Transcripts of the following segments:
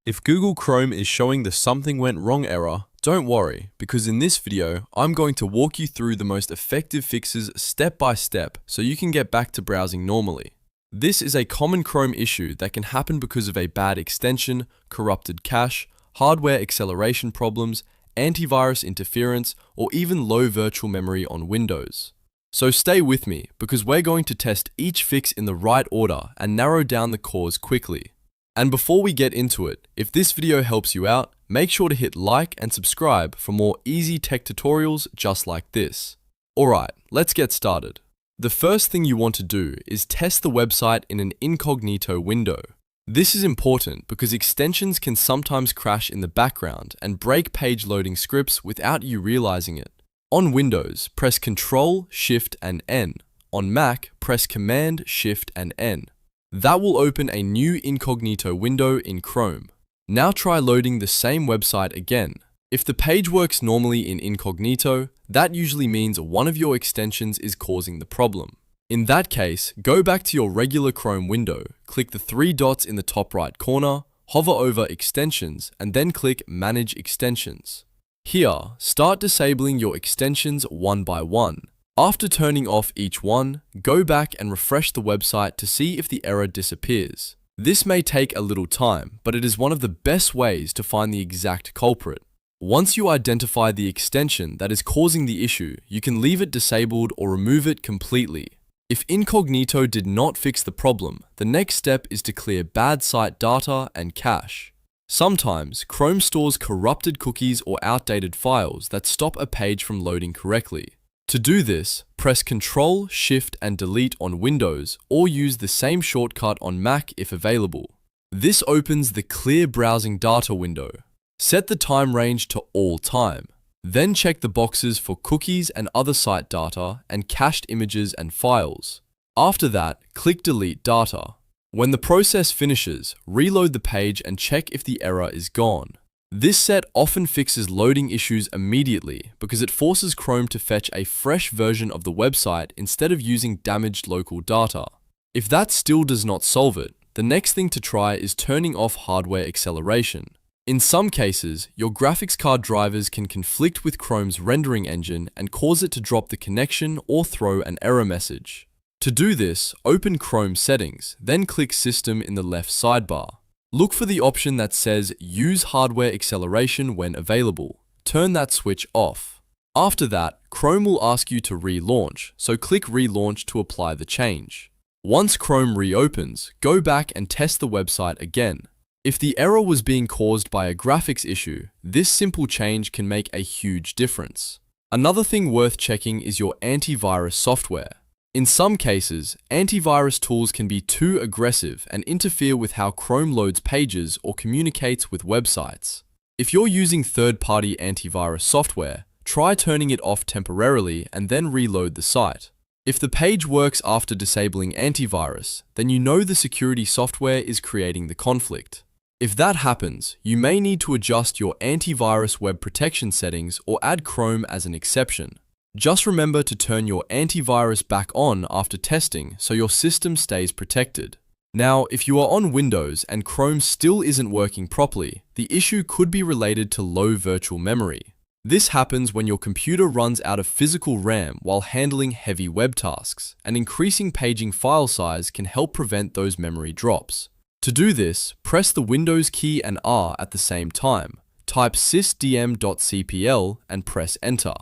If Google Chrome is showing the something went wrong error, don't worry, because in this video, I'm going to walk you through the most effective fixes step by step so you can get back to browsing normally. This is a common Chrome issue that can happen because of a bad extension, corrupted cache, hardware acceleration problems, antivirus interference, or even low virtual memory on Windows. So stay with me, because we're going to test each fix in the right order and narrow down the cause quickly. And before we get into it, if this video helps you out, make sure to hit like and subscribe for more easy tech tutorials just like this. Alright, let's get started. The first thing you want to do is test the website in an incognito window. This is important because extensions can sometimes crash in the background and break page loading scripts without you realizing it. On Windows, press Ctrl, Shift, and N. On Mac, press Command, Shift, and N. That will open a new incognito window in Chrome. Now try loading the same website again. If the page works normally in incognito, that usually means one of your extensions is causing the problem. In that case, go back to your regular Chrome window, click the three dots in the top right corner, hover over Extensions, and then click Manage Extensions. Here, start disabling your extensions one by one. After turning off each one, go back and refresh the website to see if the error disappears. This may take a little time, but it is one of the best ways to find the exact culprit. Once you identify the extension that is causing the issue, you can leave it disabled or remove it completely. If Incognito did not fix the problem, the next step is to clear bad site data and cache. Sometimes, Chrome stores corrupted cookies or outdated files that stop a page from loading correctly. To do this, press Ctrl, Shift, and Delete on Windows, or use the same shortcut on Mac if available. This opens the Clear Browsing Data window. Set the time range to all time. Then check the boxes for cookies and other site data and cached images and files. After that, click Delete Data. When the process finishes, reload the page and check if the error is gone. This set often fixes loading issues immediately because it forces Chrome to fetch a fresh version of the website instead of using damaged local data. If that still does not solve it, the next thing to try is turning off hardware acceleration. In some cases, your graphics card drivers can conflict with Chrome's rendering engine and cause it to drop the connection or throw an error message. To do this, open Chrome Settings, then click System in the left sidebar. Look for the option that says Use Hardware Acceleration when available. Turn that switch off. After that, Chrome will ask you to relaunch, so click Relaunch to apply the change. Once Chrome reopens, go back and test the website again. If the error was being caused by a graphics issue, this simple change can make a huge difference. Another thing worth checking is your antivirus software. In some cases, antivirus tools can be too aggressive and interfere with how Chrome loads pages or communicates with websites. If you're using third-party antivirus software, try turning it off temporarily and then reload the site. If the page works after disabling antivirus, then you know the security software is creating the conflict. If that happens, you may need to adjust your antivirus web protection settings or add Chrome as an exception. Just remember to turn your antivirus back on after testing so your system stays protected. Now, if you are on Windows and Chrome still isn't working properly, the issue could be related to low virtual memory. This happens when your computer runs out of physical RAM while handling heavy web tasks, and increasing paging file size can help prevent those memory drops. To do this, press the Windows key and R at the same time. Type sysdm.cpl and press Enter.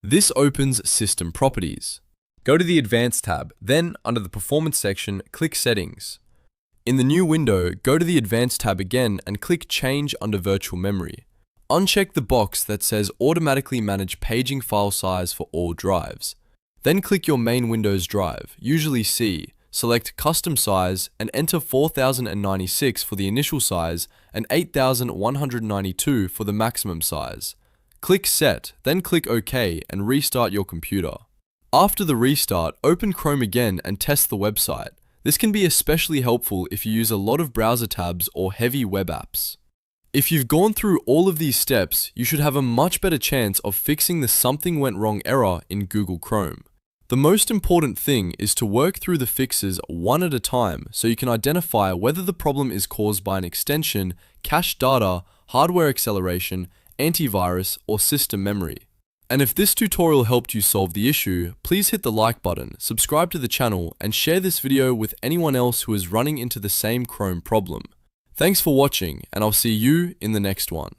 This opens System Properties. Go to the Advanced tab, then under the Performance section, click Settings. In the new window, go to the Advanced tab again and click Change under Virtual Memory. Uncheck the box that says Automatically Manage Paging File Size for all drives. Then click your main Windows drive, usually C, select Custom Size and enter 4096 for the initial size and 8192 for the maximum size. Click Set, then click OK and restart your computer. After the restart, open Chrome again and test the website. This can be especially helpful if you use a lot of browser tabs or heavy web apps. If you've gone through all of these steps, you should have a much better chance of fixing the something went wrong error in Google Chrome. The most important thing is to work through the fixes one at a time so you can identify whether the problem is caused by an extension, cached data, hardware acceleration, antivirus, or system memory. And if this tutorial helped you solve the issue, please hit the like button, subscribe to the channel, and share this video with anyone else who is running into the same Chrome problem. Thanks for watching, and I'll see you in the next one.